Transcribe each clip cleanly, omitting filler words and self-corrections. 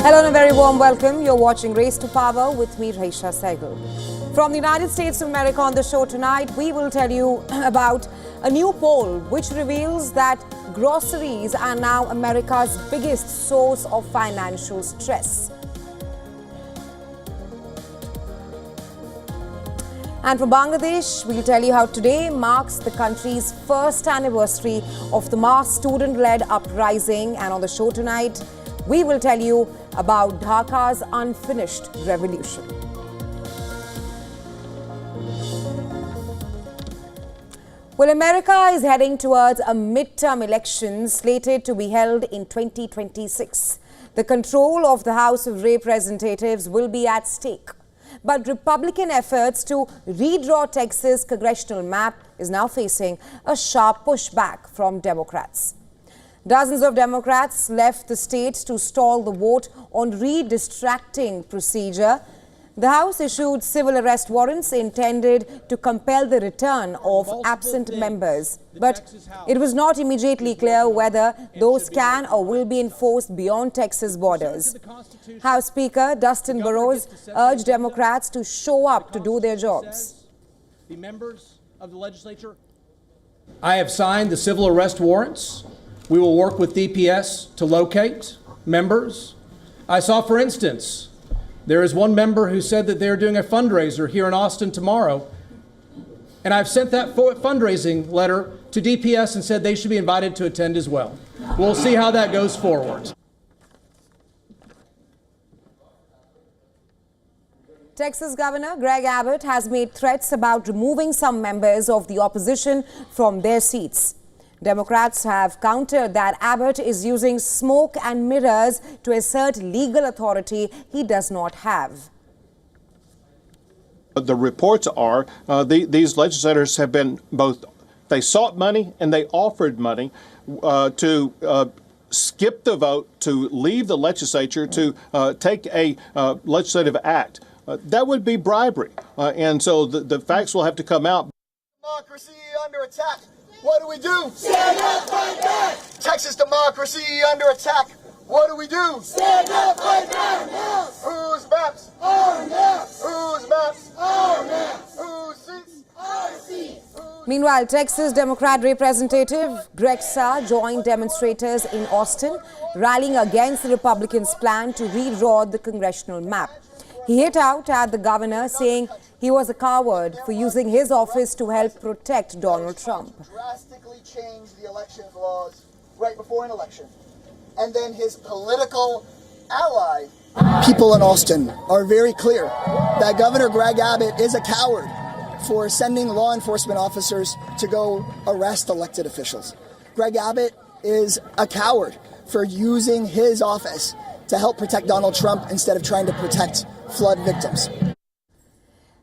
Hello and a very warm welcome. You're watching Race to Power with me, Raisha Sehgal. From the United States of America on the show tonight, we will tell you about a new poll which reveals that groceries are now America's biggest source of financial stress. And from Bangladesh, we'll tell you how today marks the country's first anniversary of the mass student-led uprising. And on the show tonight, we will tell you about Dhaka's unfinished revolution. Well, America is heading towards a midterm election slated to be held in 2026. The control of the House of Representatives will be at stake. But Republican efforts to redraw Texas' congressional map is now facing a sharp pushback from Democrats. Dozens of Democrats left the state to stall the vote on redistricting procedure. The House issued civil arrest warrants intended to compel the return of absent members. But it was not immediately clear whether those can or will be enforced beyond Texas borders. House Speaker Dustin Burrows urged Democrats to show up to do their jobs. The members of the legislature. I have signed the civil arrest warrants. We will work with DPS to locate members. I saw, for instance, there is one member who said that they're doing a fundraiser here in Austin tomorrow. And I've sent that fundraising letter to DPS and said they should be invited to attend as well. We'll see how that goes forward. Texas Governor Greg Abbott has made threats about removing some members of the opposition from their seats. Democrats have countered that Abbott is using smoke and mirrors to assert legal authority he does not have. The reports are these legislators have been they sought money and they offered money to skip the vote, to leave the legislature, to take a legislative act. That would be bribery. And so the facts will have to come out. Democracy under attack. What do we do? Stand up, fight back! Texas democracy under attack. What do we do? Stand up, fight back! Yes. Whose maps? Our maps! Whose maps? Our maps! Whose seats? Our seats! Meanwhile, Texas Democrat Representative Greg Saar joined demonstrators in Austin, rallying against the Republicans' plan to redraw the congressional map. He hit out at the governor, saying he was a coward for using his office to help protect Donald Trump. Drastically changed the election laws right before an election. And then his political ally. People in Austin are very clear that Governor Greg Abbott is a coward for sending law enforcement officers to go arrest elected officials. Greg Abbott is a coward for using his office to help protect Donald Trump instead of trying to protect flood victims.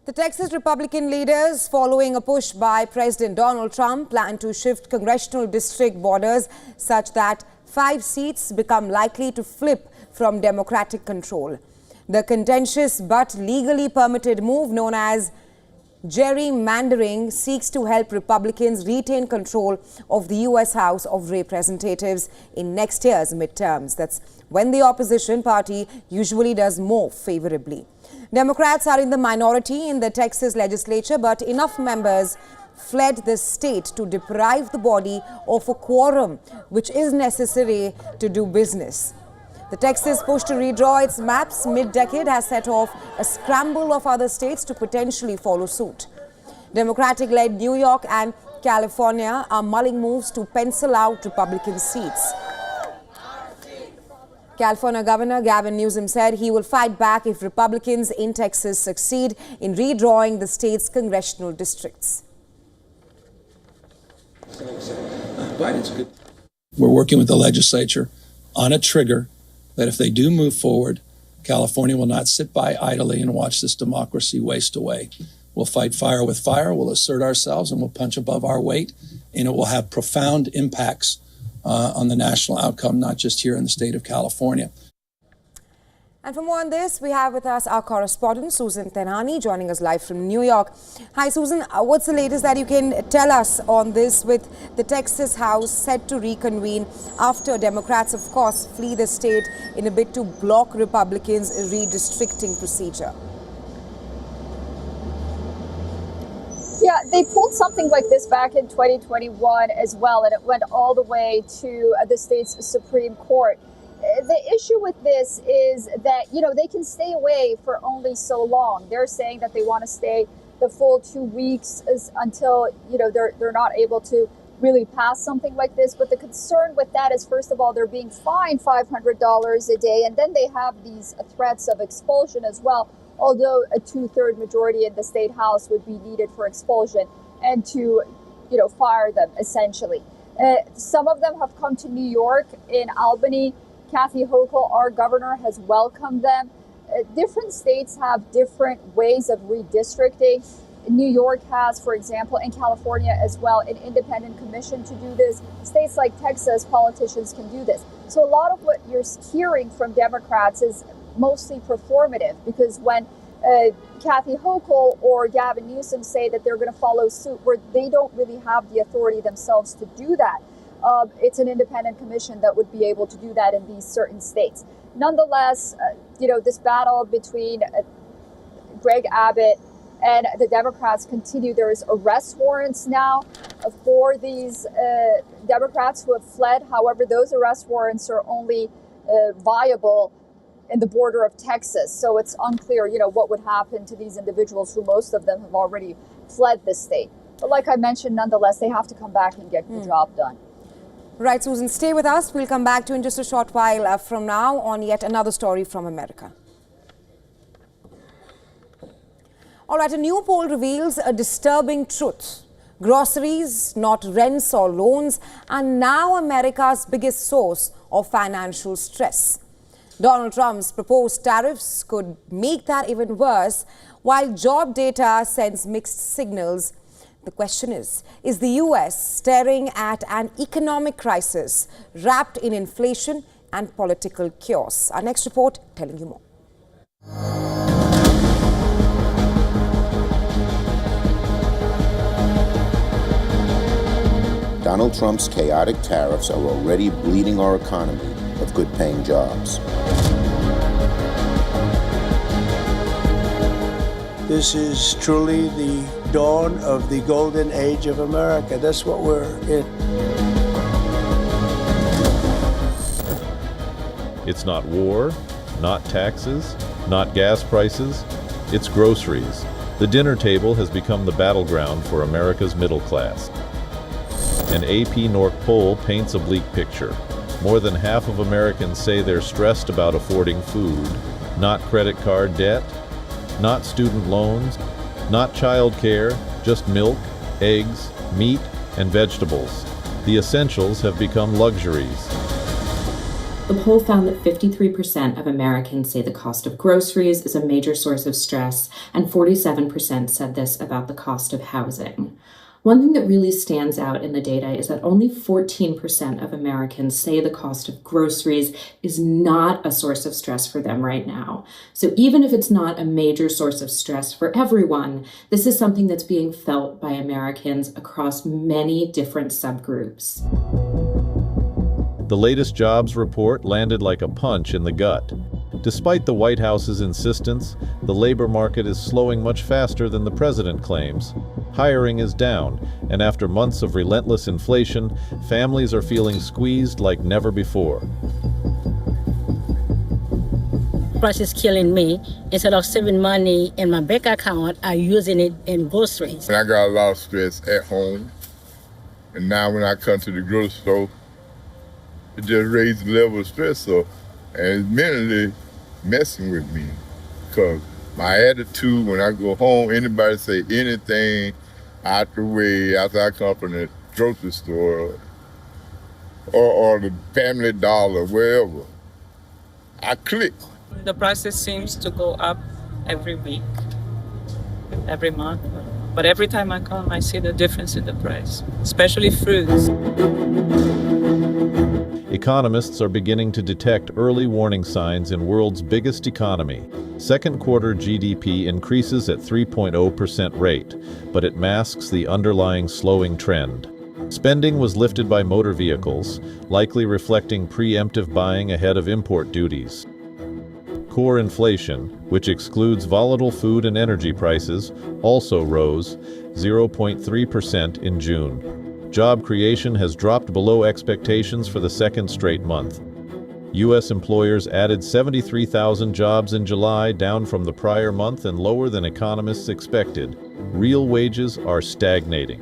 The Texas Republican leaders, following a push by President Donald Trump, plan to shift congressional district borders such that 5 seats become likely to flip from Democratic control. The contentious but legally permitted move known as gerrymandering seeks to help Republicans retain control of the U.S. House of Representatives in next year's midterms. That's when the opposition party usually does more favorably. Democrats are in the minority in the Texas legislature, but enough members fled the state to deprive the body of a quorum, which is necessary to do business. The Texas push to redraw its maps mid-decade has set off a scramble of other states to potentially follow suit. Democratic-led New York and California are mulling moves to pencil out Republican seats. California Governor Gavin Newsom said he will fight back if Republicans in Texas succeed in redrawing the state's congressional districts. We're working with the legislature on a trigger that if they do move forward, California will not sit by idly and watch this democracy waste away. We'll fight fire with fire, we'll assert ourselves, and we'll punch above our weight, and it will have profound impacts on the national outcome, not just here in the state of California. And for more on this, we have with us our correspondent, Susan Tanani, joining us live from New York. Hi, Susan. What's the latest that you can tell us on this, with the Texas House set to reconvene after Democrats, of course, flee the state in a bid to block Republicans' redistricting procedure? Yeah, they pulled something like this back in 2021 as well, and it went all the way to the state's Supreme Court. The issue with this is that, they can stay away for only so long. They're saying that they want to stay the full 2 weeks until, they're not able to really pass something like this. But the concern with that is, first of all, they're being fined $500 a day, and then they have these threats of expulsion as well, although a 2/3 majority in the state house would be needed for expulsion and to, fire them, essentially. Some of them have come to New York. In Albany, Kathy Hochul, our governor, has welcomed them. Different states have different ways of redistricting. New York has, for example, and California as well, an independent commission to do this. States like Texas, politicians can do this. So a lot of what you're hearing from Democrats is mostly performative, because when Kathy Hochul or Gavin Newsom say that they're going to follow suit, where they don't really have the authority themselves to do that, it's an independent commission that would be able to do that in these certain states. Nonetheless, this battle between Greg Abbott and the Democrats continue. There's arrest warrants now for these Democrats who have fled. However, those arrest warrants are only viable in the border of Texas. So it's unclear, what would happen to these individuals, who most of them have already fled the state. But like I mentioned, nonetheless, they have to come back and get the job done. Right, Susan, stay with us. We'll come back to you in just a short while from now on yet another story from America. All right, a new poll reveals a disturbing truth. Groceries, not rents or loans, are now America's biggest source of financial stress. Donald Trump's proposed tariffs could make that even worse, while job data sends mixed signals. The question is the U.S. staring at an economic crisis wrapped in inflation and political chaos? Our next report telling you more. Donald Trump's chaotic tariffs are already bleeding our economy of good-paying jobs. This is truly the dawn of the golden age of America. That's what we're in. It's not war, not taxes, not gas prices. It's groceries. The dinner table has become the battleground for America's middle class. An AP Norc poll paints a bleak picture. More than half of Americans say they're stressed about affording food, not credit card debt, not student loans, not child care, just milk, eggs, meat, and vegetables. The essentials have become luxuries. The poll found that 53% of Americans say the cost of groceries is a major source of stress, and 47% said this about the cost of housing. One thing that really stands out in the data is that only 14% of Americans say the cost of groceries is not a source of stress for them right now. So even if it's not a major source of stress for everyone, this is something that's being felt by Americans across many different subgroups. The latest jobs report landed like a punch in the gut. Despite the White House's insistence, the labor market is slowing much faster than the president claims. Hiring is down, and after months of relentless inflation, families are feeling squeezed like never before. Price is killing me. Instead of saving money in my bank account, I'm using it in groceries. I got a lot of stress at home, and now when I come to the grocery store, it just raised the level of stress up, and it's mentally messing with me, because my attitude when I go home, anybody say anything out the way after I come from the grocery store or the Family Dollar, wherever, I click. The prices seems to go up every week, every month. But every time I come, I see the difference in the price, especially fruits. economists are beginning to detect early warning signs in world's biggest economy. Second quarter GDP increases at 3.0% rate, but it masks the underlying slowing trend. Spending was lifted by motor vehicles, likely reflecting preemptive buying ahead of import duties. Core inflation, which excludes volatile food and energy prices, also rose 0.3% in June. Job creation has dropped below expectations for the second straight month. U.S. employers added 73,000 jobs in July, down from the prior month and lower than economists expected. Real wages are stagnating.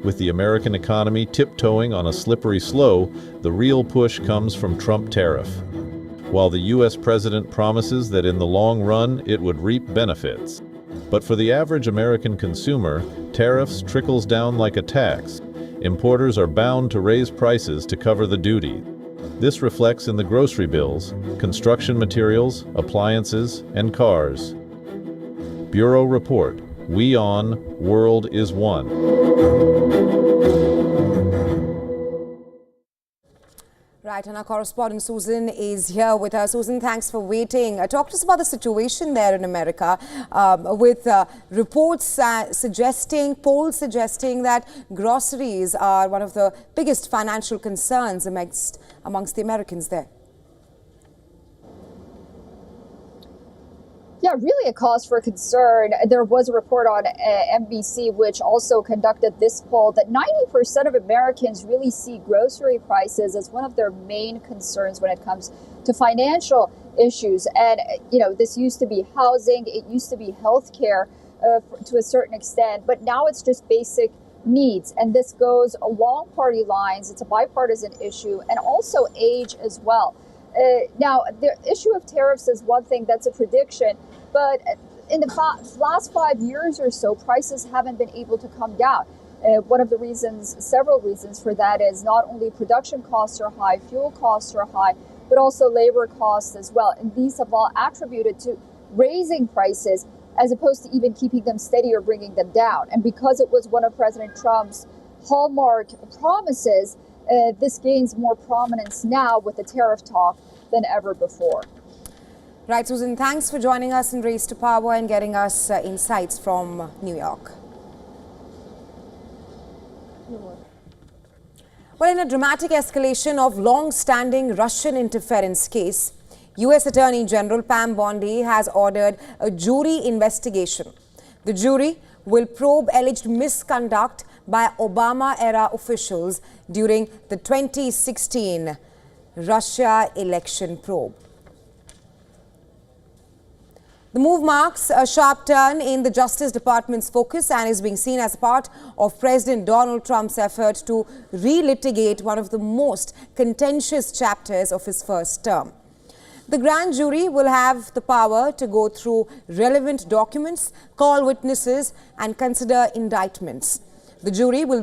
With the American economy tiptoeing on a slippery slope, the real push comes from Trump tariff. While the U.S. president promises that in the long run it would reap benefits. But for the average American consumer, tariffs trickles down like a tax. Importers are bound to raise prices to cover the duty. This reflects in the grocery bills, construction materials, appliances, and cars. Bureau Report. WION World is One. Right, and our correspondent Susan is here with us. Susan, thanks for waiting. Talk to us about the situation there in America with reports polls suggesting that groceries are one of the biggest financial concerns amongst the Americans there. Yeah, really a cause for concern. There was a report on NBC which also conducted this poll that 90% of Americans really see grocery prices as one of their main concerns when it comes to financial issues. And, you know, this used to be housing, it used to be healthcare to a certain extent, but now it's just basic needs. And this goes along party lines. It's a bipartisan issue, and also age as well. Now, the issue of tariffs is one thing, that's a prediction, but in the last 5 years or so, prices haven't been able to come down. One of the reasons, several reasons for that is not only production costs are high, fuel costs are high, but also labor costs as well. And these have all attributed to raising prices as opposed to even keeping them steady or bringing them down. And because it was one of President Trump's hallmark promises, this gains more prominence now with the tariff talk than ever before. Right, Susan, thanks for joining us in Race to Power and getting us insights from New York. Well, in a dramatic escalation of long-standing Russian interference case, U.S. Attorney General Pam Bondi has ordered a jury investigation. The jury will probe alleged misconduct by Obama-era officials during the 2016 Russia election probe. The move marks a sharp turn in the Justice Department's focus and is being seen as part of President Donald Trump's effort to relitigate one of the most contentious chapters of his first term. The grand jury will have the power to go through relevant documents, call witnesses, and consider indictments. The jury will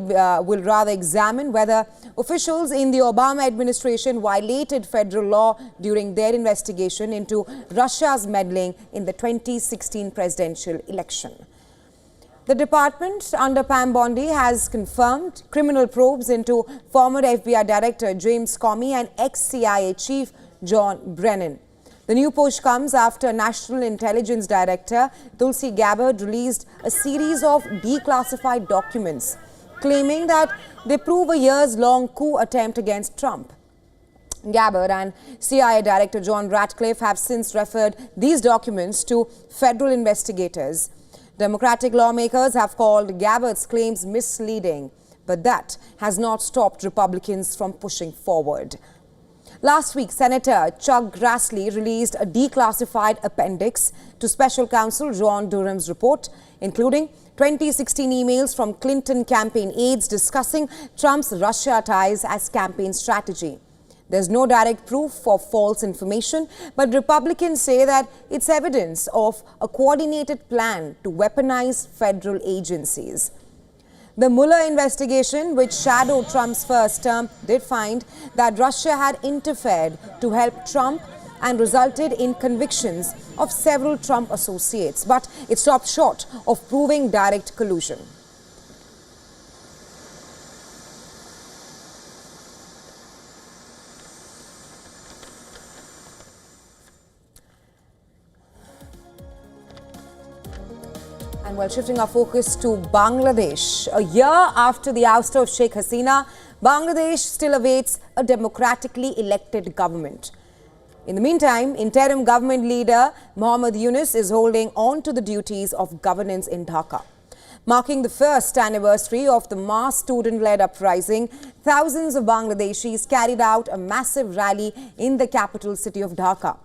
rather examine whether officials in the Obama administration violated federal law during their investigation into Russia's meddling in the 2016 presidential election. The department under Pam Bondi has confirmed criminal probes into former FBI Director James Comey and ex-CIA Chief John Brennan. The new push comes after National Intelligence Director Tulsi Gabbard released a series of declassified documents, claiming that they prove a years-long coup attempt against Trump. Gabbard and CIA Director John Ratcliffe have since referred these documents to federal investigators. Democratic lawmakers have called Gabbard's claims misleading, but that has not stopped Republicans from pushing forward. Last week, Senator Chuck Grassley released a declassified appendix to Special Counsel John Durham's report, including 2016 emails from Clinton campaign aides discussing Trump's Russia ties as campaign strategy. There's no direct proof of false information, but Republicans say that it's evidence of a coordinated plan to weaponize federal agencies. The Mueller investigation, which shadowed Trump's first term, did find that Russia had interfered to help Trump and resulted in convictions of several Trump associates. But it stopped short of proving direct collusion. And while shifting our focus to Bangladesh, a year after the ouster of Sheikh Hasina, Bangladesh still awaits a democratically elected government. In the meantime, interim government leader Mohammad Yunus is holding on to the duties of governance in Dhaka. Marking the first anniversary of the mass student-led uprising, thousands of Bangladeshis carried out a massive rally in the capital city of Dhaka.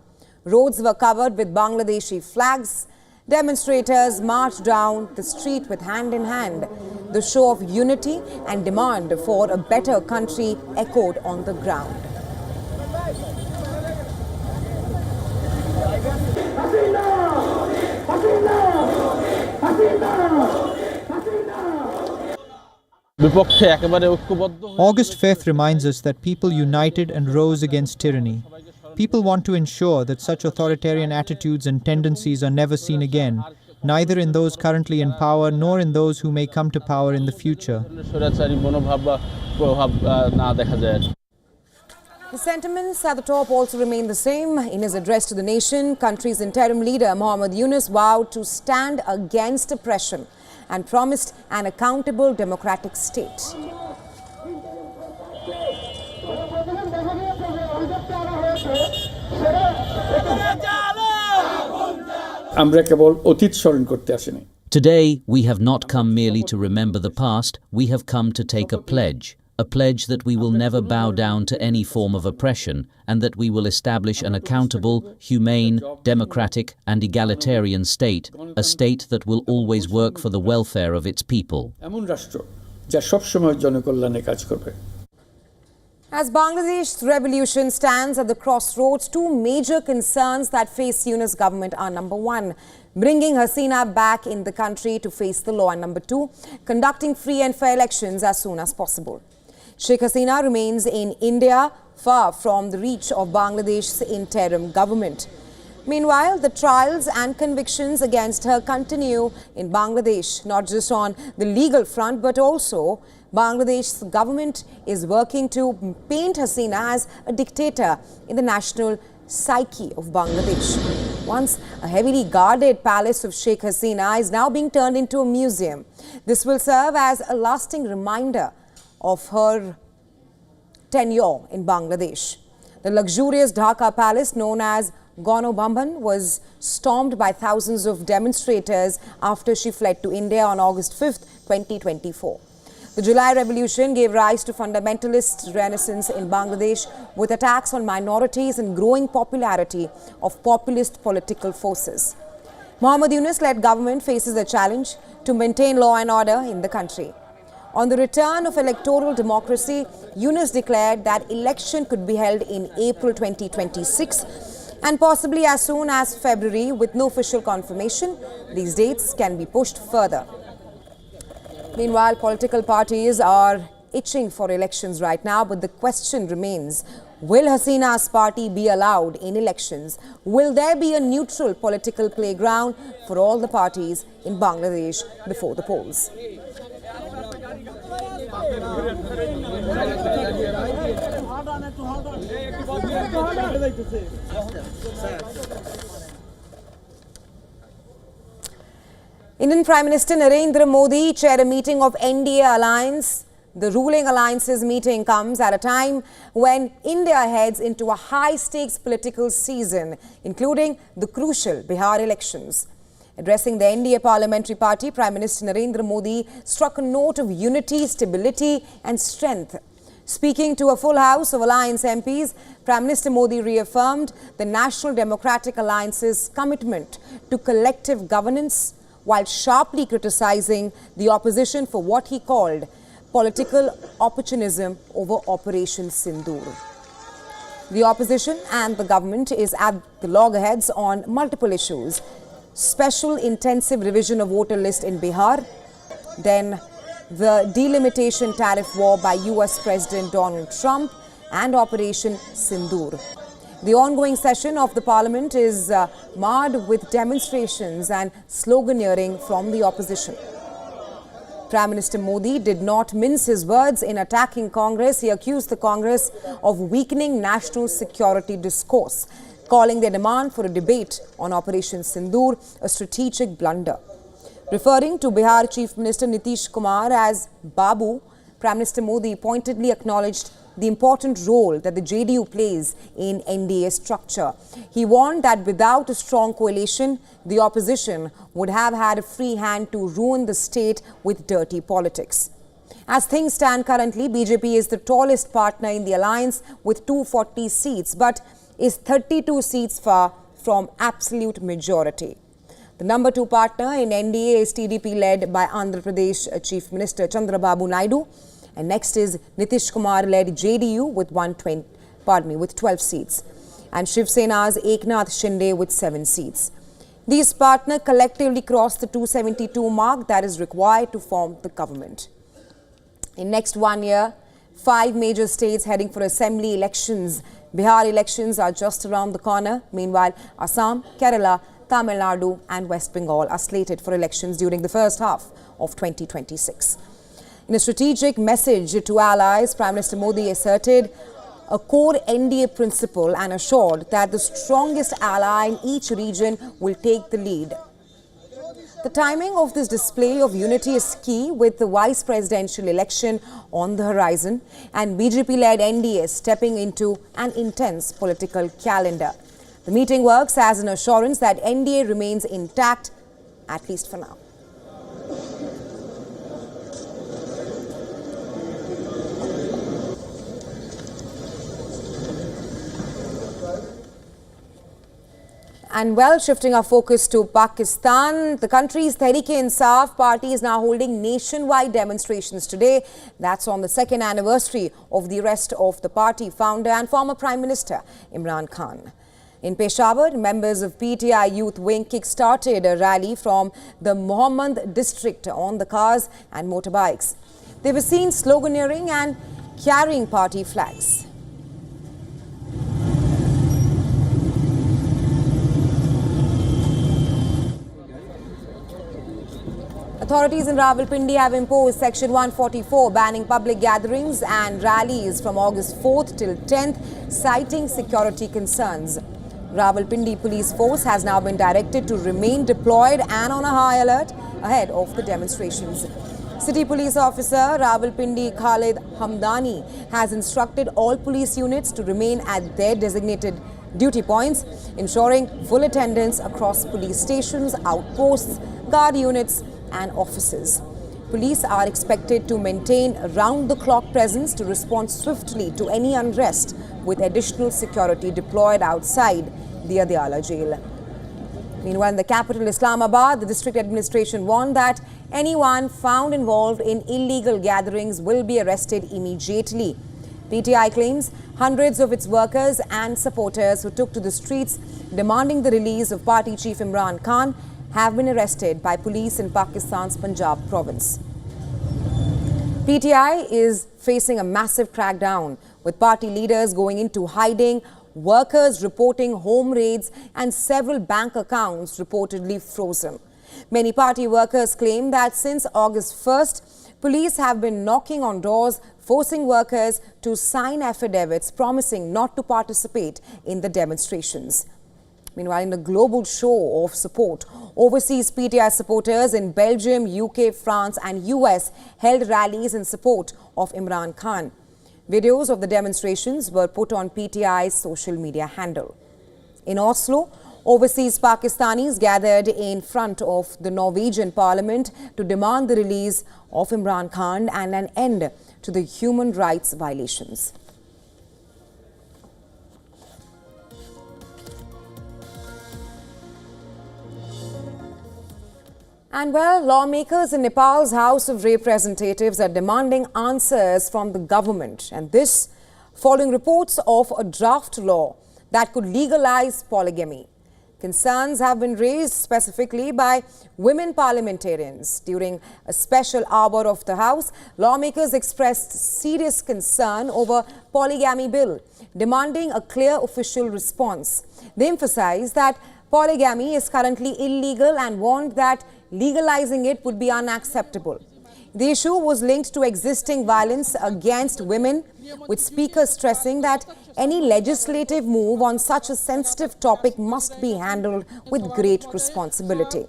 Roads were covered with Bangladeshi flags. Demonstrators marched down the street with hand in hand. The show of unity and demand for a better country echoed on the ground. August 5th reminds us that people united and rose against tyranny. People want to ensure that such authoritarian attitudes and tendencies are never seen again, neither in those currently in power nor in those who may come to power in the future. The sentiments at the top also remain the same. In his address to the nation, country's interim leader Mohammad Yunus vowed to stand against oppression and promised an accountable democratic state. Today, we have not come merely to remember the past, we have come to take a pledge that we will never bow down to any form of oppression and that we will establish an accountable, humane, democratic and egalitarian state, a state that will always work for the welfare of its people. As Bangladesh's revolution stands at the crossroads, two major concerns that face Yunus government are: number one, bringing Hasina back in the country to face the law, and number two, conducting free and fair elections as soon as possible. Sheikh Hasina remains in India, far from the reach of Bangladesh's interim government. Meanwhile, the trials and convictions against her continue in Bangladesh, not just on the legal front, but also Bangladesh's government is working to paint Hasina as a dictator in the national psyche of Bangladesh. Once a heavily guarded palace of Sheikh Hasina is now being turned into a museum. This will serve as a lasting reminder of her tenure in Bangladesh. The luxurious Dhaka palace, known as Gono Bamban, was stormed by thousands of demonstrators after she fled to India on August 5th, 2024. The July revolution gave rise to fundamentalist renaissance in Bangladesh, with attacks on minorities and growing popularity of populist political forces. Mohammad Yunus-led government faces a challenge to maintain law and order in the country. On the return of electoral democracy, Yunus declared that election could be held in April 2026 and possibly as soon as February, with no official confirmation. These dates can be pushed further. Meanwhile, political parties are itching for elections right now, but the question remains, will Hasina's party be allowed in elections? Will there be a neutral political playground for all the parties in Bangladesh before the polls? Indian Prime Minister Narendra Modi chaired a meeting of NDA Alliance. The ruling alliance's meeting comes at a time when India heads into a high-stakes political season, including the crucial Bihar elections. Addressing the NDA parliamentary party, Prime Minister Narendra Modi struck a note of unity, stability and strength. Speaking to a full house of Alliance MPs, Prime Minister Modi reaffirmed the National Democratic Alliance's commitment to collective governance, while sharply criticizing the opposition for what he called political opportunism over Operation Sindoor. The opposition and the government is at the loggerheads on multiple issues: special intensive revision of voter list in Bihar, then the delimitation tariff war by US President Donald Trump, and Operation Sindoor. The ongoing session of the parliament is marred with demonstrations and sloganeering from the opposition. Prime Minister Modi did not mince his words in attacking Congress. He accused the Congress of weakening national security discourse, calling their demand for a debate on Operation Sindoor a strategic blunder. Referring to Bihar Chief Minister Nitish Kumar as Babu, Prime Minister Modi pointedly acknowledged the important role that the JDU plays in NDA structure. He warned that without a strong coalition, the opposition would have had a free hand to ruin the state with dirty politics. As things stand currently, BJP is the tallest partner in the alliance with 240 seats, but is 32 seats far from absolute majority. The number 2 partner in NDA is TDP, led by Andhra Pradesh Chief Minister Chandrababu Naidu, and next is Nitish Kumar-led JDU with 12 seats, and Shiv Sena's Eknath Shinde with 7 seats. These partners collectively cross the 272 mark that is required to form the government. In next 1 year, 5 major states heading for assembly elections. Bihar elections are just around the corner. Meanwhile, Assam, Kerala, Tamil Nadu and West Bengal are slated for elections during the first half of 2026. In a strategic message to allies, Prime Minister Modi asserted a core NDA principle and assured that the strongest ally in each region will take the lead. The timing of this display of unity is key, with the vice presidential election on the horizon and BJP-led NDA stepping into an intense political calendar. The meeting works as an assurance that NDA remains intact, at least for now. And well, shifting our focus to Pakistan, the country's Tehreek-e-Insaf party is now holding nationwide demonstrations today. That's on the 2nd anniversary of the arrest of the party founder and former Prime Minister Imran Khan. In Peshawar, members of PTI Youth Wing kick-started a rally from the Mohammed district on the cars and motorbikes. They were seen sloganeering and carrying party flags. Authorities in Rawalpindi have imposed Section 144, banning public gatherings and rallies from August 4th till 10th, citing security concerns. Rawalpindi Police Force has now been directed to remain deployed and on a high alert ahead of the demonstrations. City Police Officer Rawalpindi Khalid Hamdani has instructed all police units to remain at their designated duty points, ensuring full attendance across police stations, outposts, guard units and offices. Police are expected to maintain round-the-clock presence to respond swiftly to any unrest, with additional security deployed outside the Adiala jail. Meanwhile, in the capital Islamabad, the district administration warned that anyone found involved in illegal gatherings will be arrested immediately. PTI claims hundreds of its workers and supporters who took to the streets demanding the release of party chief Imran Khan have been arrested by police in Pakistan's Punjab province. PTI is facing a massive crackdown, with party leaders going into hiding, workers reporting home raids and several bank accounts reportedly frozen. Many party workers claim that since August 1st, police have been knocking on doors, forcing workers to sign affidavits promising not to participate in the demonstrations. Meanwhile, in a global show of support, overseas PTI supporters in Belgium, UK, France and US held rallies in support of Imran Khan. Videos of the demonstrations were put on PTI's social media handle. In Oslo, overseas Pakistanis gathered in front of the Norwegian parliament to demand the release of Imran Khan and an end to the human rights violations. And well, lawmakers in Nepal's House of Representatives are demanding answers from the government, and this following reports of a draft law that could legalize polygamy. Concerns have been raised specifically by women parliamentarians. During a special hour of the House, lawmakers expressed serious concern over polygamy bill, demanding a clear official response. They emphasized that polygamy is currently illegal and warned that legalizing it would be unacceptable. The issue was linked to existing violence against women, with speakers stressing that any legislative move on such a sensitive topic must be handled with great responsibility.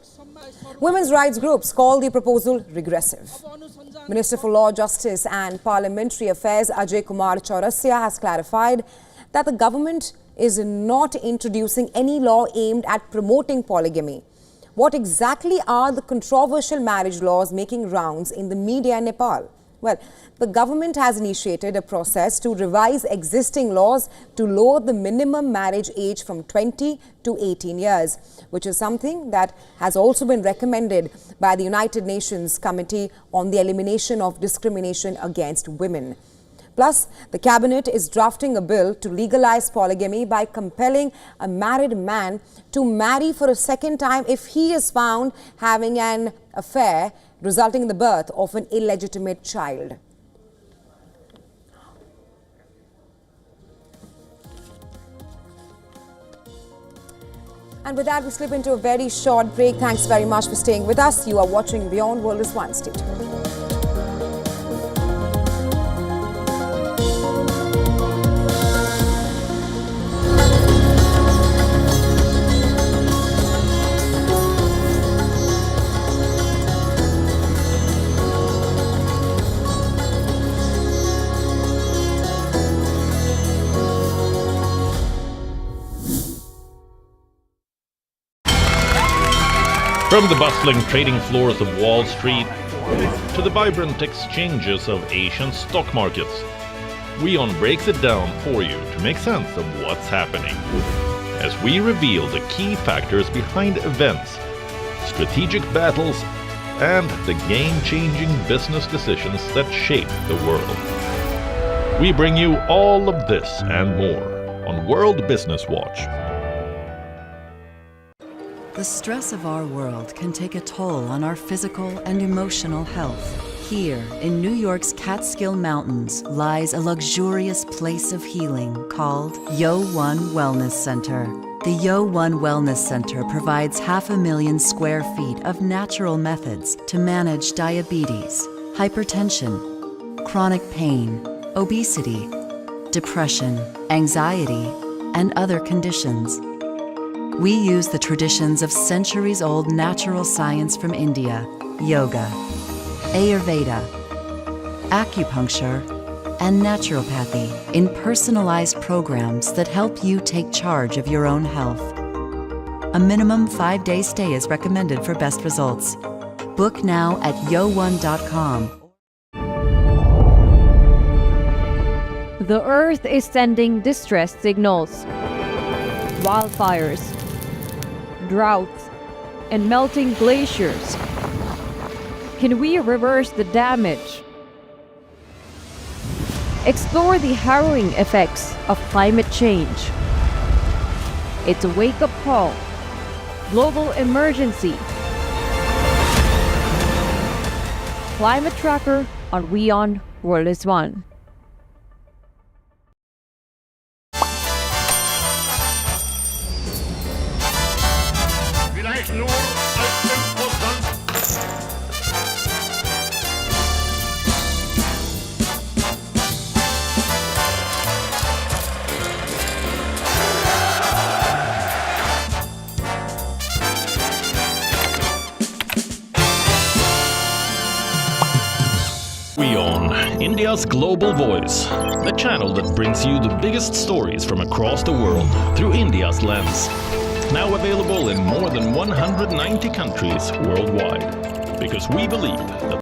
Women's rights groups call the proposal regressive. Minister for Law, Justice and Parliamentary Affairs Ajay Kumar Chaurasia has clarified that the government is not introducing any law aimed at promoting polygamy. What exactly are the controversial marriage laws making rounds in the media in Nepal? Well, the government has initiated a process to revise existing laws to lower the minimum marriage age from 20 to 18 years, which is something that has also been recommended by the United Nations Committee on the Elimination of Discrimination Against Women. Plus, the cabinet is drafting a bill to legalize polygamy by compelling a married man to marry for a second time if he is found having an affair resulting in the birth of an illegitimate child. And with that, we slip into a very short break. Thanks very much for staying with us. You are watching Beyond World is One. Stay tuned. From the bustling trading floors of Wall Street to the vibrant exchanges of Asian stock markets, WION breaks it down for you to make sense of what's happening. As we reveal the key factors behind events, strategic battles, and the game-changing business decisions that shape the world. We bring you all of this and more on World Business Watch. The stress of our world can take a toll on our physical and emotional health. Here, in New York's Catskill Mountains, lies a luxurious place of healing called WION Wellness Center. The WION Wellness Center provides 500,000 square feet of natural methods to manage diabetes, hypertension, chronic pain, obesity, depression, anxiety, and other conditions. We use the traditions of centuries-old natural science from India, yoga, Ayurveda, acupuncture, and naturopathy in personalized programs that help you take charge of your own health. A minimum 5-day stay is recommended for best results. Book now at yowon.com. The Earth is sending distress signals. Wildfires, droughts, and melting glaciers. Can we reverse the damage? Explore the harrowing effects of climate change. It's a wake-up call. Global emergency. Climate Tracker on WION World is One. WION, India's global voice, the channel that brings you the biggest stories from across the world through India's lens. Now available in more than 190 countries worldwide, because we believe that